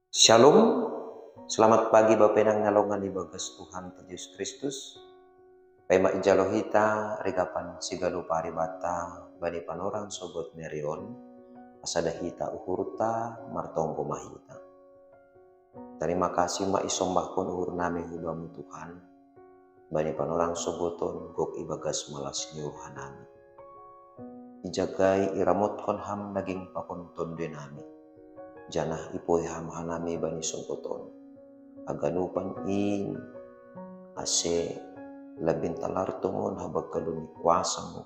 Shalom, selamat pagi Bapak Nang nalongan ibagas Tuhan Yesus Kristus. Pema ijalohita regapan sigalo paribata bani panorang sogot nerion asadahita uhurta martonggo mahita. Terima kasih ma isombahkon uhur nami hubamu Tuhan bani panorang sogoton gok ibagas malas nyuruhanami. Ijagai iramotkon ham naging pakonton denami. Janah ipoy ham hanami bani sogoton. Aganupan in ase labing talar tungon habag kaluni kuasa mo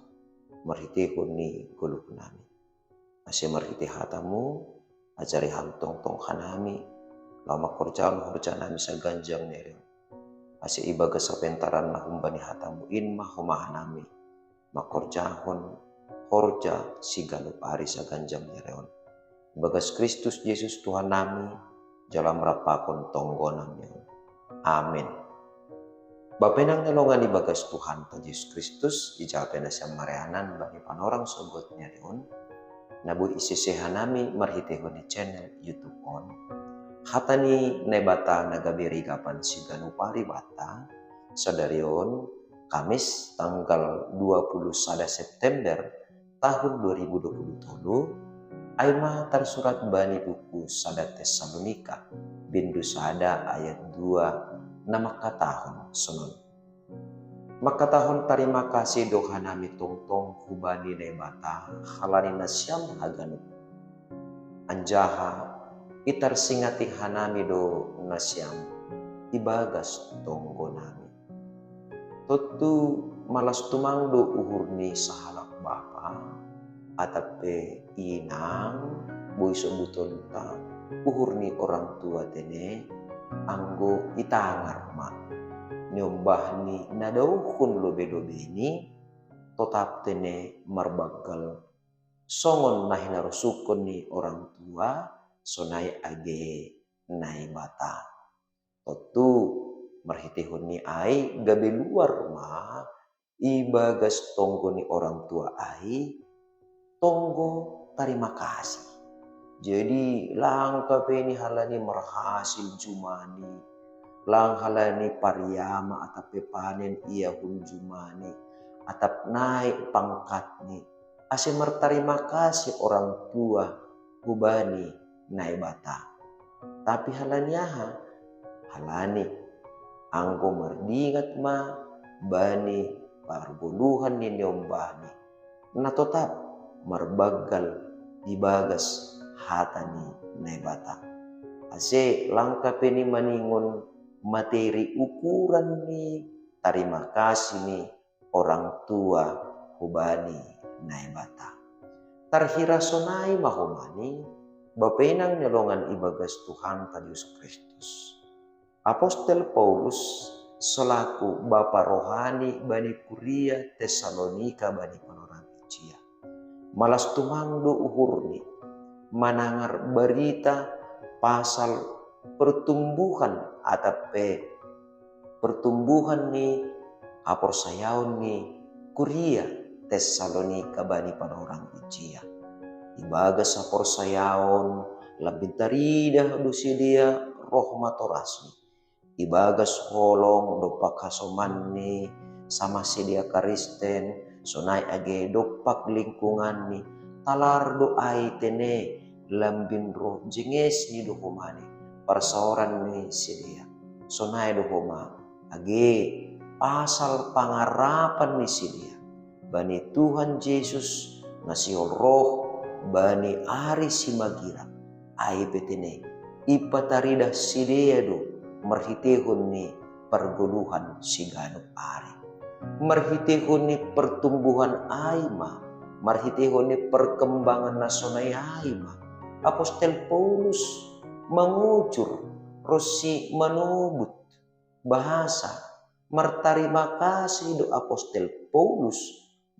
marhitihon ni gulok nami. Ase marhitihata mo ajari hantong tong hanami lama korjaan nami sa ganjang nere. Ase ibaga sa pentaran na humbani hatamu in mahumahan nami makorjahon horja sigalo pari sa ganjang nereon. Bagas Kristus Yesus Tuhan nami jalan merapakon tonggo nami. Amin. Bapak nang nalongan ni bagas Tuhan ta Yesus Kristus ijape na siya marianan bani panorang sogot niya riyon nabu isisehan nami marhitehon ni channel YouTube on hata ni nebata nagabiri kapan si ganupari bata sadarion Kamis tanggal 21 September tahun 2027 Aima tersurat bani buku Sada Tesalonika bindu sada ayat 2 na makatahon sunod. Makatahon terima kasih doha nami tongtong hubani nebata halani nasyam haganu. Anjaha itar singati hanami do nasyam ibagas tonggo nami. Tutu malas tumangdo uhur ni sahalak bapa atape inang boy sebuton ta uhur ni orang tua tene anggo itangar ma nyombah ni nadauhun lobe-lobe ni tetap tene marbagal songon nahi narusukon ni orang tua sonai age nai bata totu marhitihon ni ai gabe luar ma ibagas tonggo ni orang tua ai tonggo terima kasih. Jadi langkah ini halani merhasil jumani, lang halani pariyama atap panen ia hun jumani, atap naik pangkat ni. Ase terima kasih orang tua hubani naik bata. Tapi halani halani anggo merdingat ma bani parguluhan ni nyombani. Na tetap marbagal ibagas hatani nebata. Ase langkah ni maningon materi ukuran ni terima kasih ni orang tua hubani nebata. Terhira sonai mahumani bapenang nyelongan ibagas Tuhan ta Yesus Kristus. Apostel Paulus selaku bapa rohani bani Kuria Tesalonika bani panorang Cia. Malas tumangdo uhurni manangar berita pasal pertumbuhan atape pertumbuhan ni aporsayaon ni Kuria Tesalonika bani panorang Cia. Ibagas aporsayaon labing taridah dosi dia rohmatorasni. Ibagas holong dopak hasomanni sama sedia Kristen sonai age dopak lingkungan ni talar doai tene lambin roh jenges ni dohomani persoaran ni sedia sonai dohoma age pasal pangarapan ni sedia bani Tuhan Yesus nasiol roh bani ari simagira ai betene ipataridah sedia do marhitehon ni perguluhan sigano ari marhitehon ni pertumbuhan aima marhitehon ni perkembangan nasional aima. Apostel Paulus mengucur rosi manubut bahasa martarima kasih do Apostel Paulus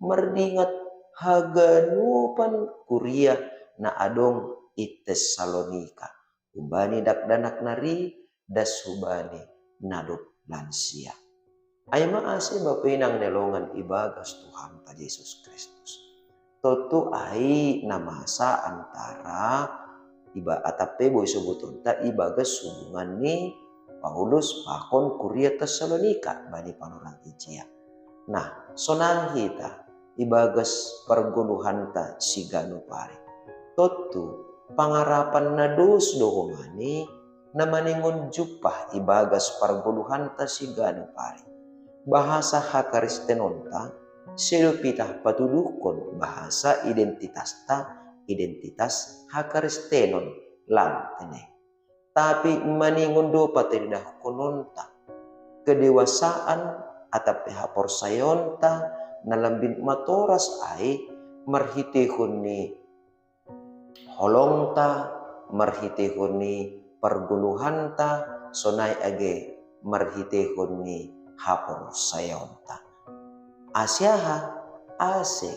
merdingat haganupan Kuria na adong i Tesalonika ubani dakdanak nari das hubani nadop lansia. Ay maasi bapinang nelongan ibagas Tuhan ta Yesus Kristus. Toto ay namasa antara iba atape boy subutonta ibagas hubungan ni Paulus pakon Kuria Tesalonika bani panorang ijia. Nah, sonang hita ibagas perguluhanta sigano pare. Totu pangarapan na dos dohomani na maningon jupah ibagas perguluhanta sigano pare. Bahasa hakaristenonta silupitah patudukon bahasa identitas hakaristenon lang teneh. Tapi maningon do pateridah kononta kedewasaan atau hapor sayonta nalambin matoras ai marhitehun ni holongta marhitehun ni perguluhanta sonai age marhitehun ni hapor sayonta. Asyaha ase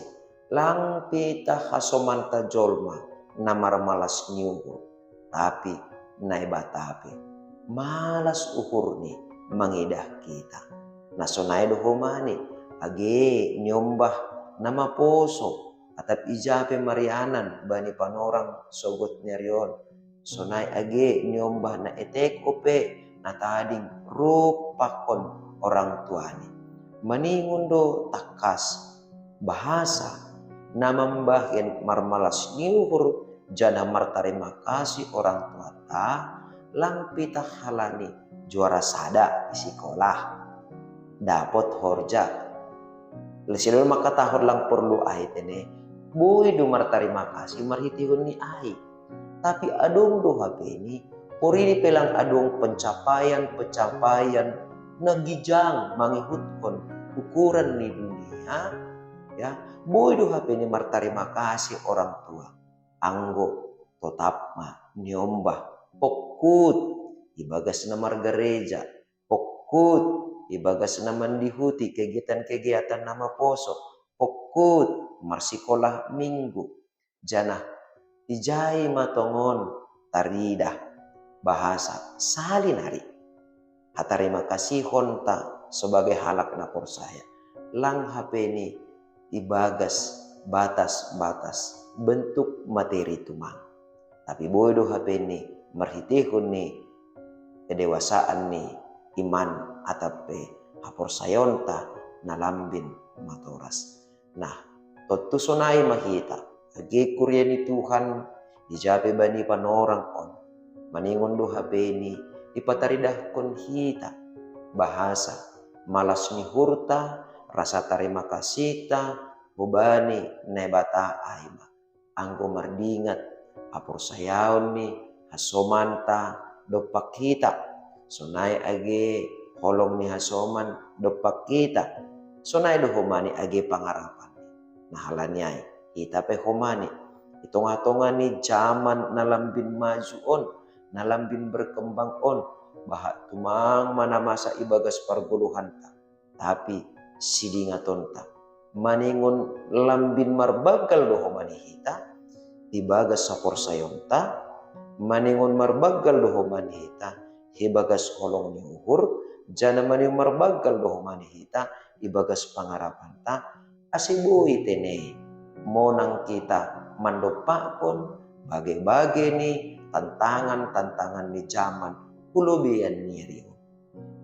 lang pita hasomanta jolma namar malas nyuhur tapi naibatape malas ukur ni mangidah kita. Nasonay dohomani age nyombah nama poso atap ijape marianan bani panorang sogot nyarion. Sonay age nyombah na etek ope na tading rupakon orang tuani. Maningon do takas bahasa na mambahin marmalas niuhur jana martarima kasih orang tua ta lang pita halani juara sada di sekolah dapat horja lesilul maka tahun lang perlu ai tene boy do martarima kasih marhitihun ni ai tapi adong do HP ini puri pelang adong pencapaian nagijang mangihutkon ukuran ni dunia ya boy do HP ini martarima kasih orang tua anggo tetap mah nyombah pokut ibagas na margareja pokut ibagas na mandihuti kegiatan-kegiatan nama poso pokut marsikolah minggu jana ijai matongon taridah bahasa salinari hatarima kasih honta sebagai halak napor saya lang HP ini ibagas batas-batas bentuk materi tumang. Tapi bodoh HP ini merhitihun ni kedewasaan ni iman atape hapor sayonta nalambin matoras. Nah, totu sonai mahita age Kuria ni Tuhan dijape bani panorang on maningon do HP ini ipataridah kon hita bahasa malas ni hurta rasa terima kasih hubani nebata aima anggo mardingat apor sayaon ni hasomanta dopak kita sonai age holong ni hasoman dopak kita sonai do homani age pangarapan nah halanyai kita pe homani itonga-tonga ni zaman nalambin maju on nalambin berkembang on bahat tumang mana masa ibagas perguluhanta tapi sidingatonta maningon lambin marbagal do homani hita ibagas sapor sayonta maningon marbagal do homani hita ibagas holong ni uhur jana maningon marbagal do homani hita ibagas pangarapanta asibuhi tene monang kita mandopakon bage-bage ni tantangan ni zaman kulubian nirio.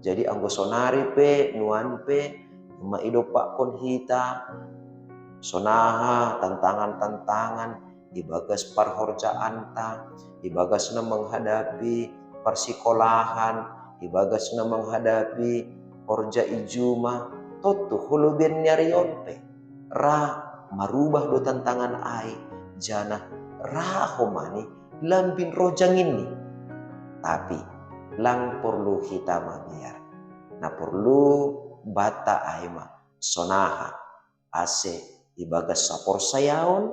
Jadi anggo sonari pe nuan pe maidopak kon hita sonaha tantangan ibagas parhorjaan ta ibagas na menghadapi persikolahan ibagas na menghadapi horja ijuma totu hulubian nyarion pe ra marubah do tantangan ai jana ra homani lambin rojang ini tapi lang perlu kita mabiar na perlu bata aima sonaha ase ibagas sapor sayaon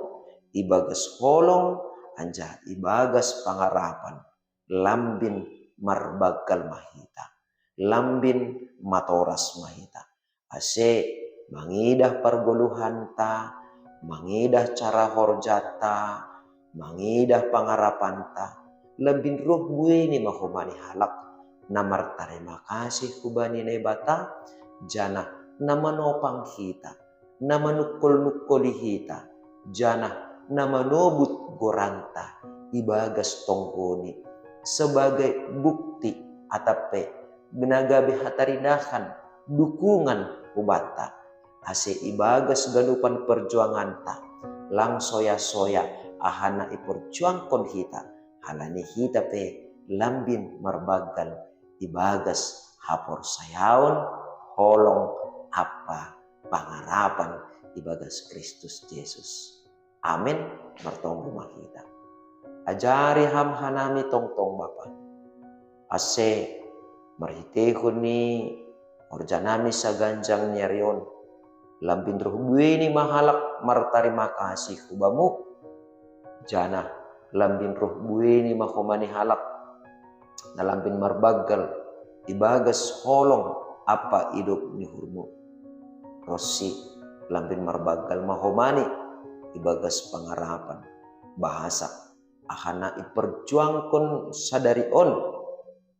ibagas holong anja ibagas pangarapan lambin marbagal mahita lambin matoras mahita ase mangidah perguluhanta mangidah cara horjata mangidah pangarapanta lambin roh bueni mahomani halak namar terima kasih kubani nebata jana nama nopang hita nama nukol hita jana nama nobut goranta ibagas tonggoni sebagai bukti atape gnagabe hataridakan dukungan ubata ase ibagas ganupan perjuangan ta lang soya-soya ahana iperjuangkon hita halani hita pe lambin marbagal ibagas hapor sayaon holong apa pangarapan ibagas Kristus Yesus. Amin. Martonggo makita. Ajari ham hanami tongtong Bapa. Ase marhitehon ni orjanami sa ganjang nyarion. Lambin roh bueni mahalak martarima kasih kubamu. Jana lambin roh bueni mahomani halak. Na lambin marbagal ibagas holong apa hidup ni hurmu. Rosi lambin marbagal mahomani ibagas pangarapan bahasa ahana iperjuangkon sadarion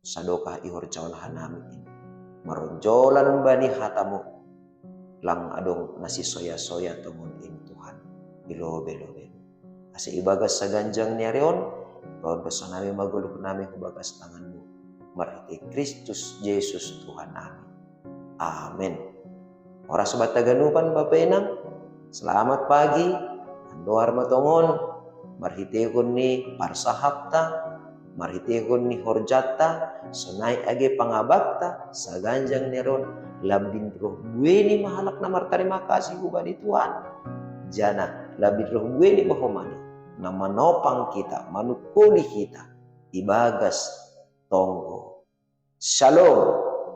sadoka ihorcaon hanami maronjolan bani hatamu lang adong nasi soya-soya tongon ing Tuhan ilobe-lobe asa ibagas sa ganjang ni arion bahwa dosa nami magulog nami ibagas tanganmu mariti Kristus Yesus Tuhan nami. Amin. Ora sobat taganupan Bapak Inang, selamat pagi. Andoar matongon, marhitehon ni parsahapta, marhitehon ni horjata, sunai age pangabakta, sa ganjang neron, lambin roh bueni mahalak na martarima kasih hubani Tuhan. Jana, lambin roh bueni mahomani, na manopang kita, manukuli kita, ibagas tonggo. Shalom.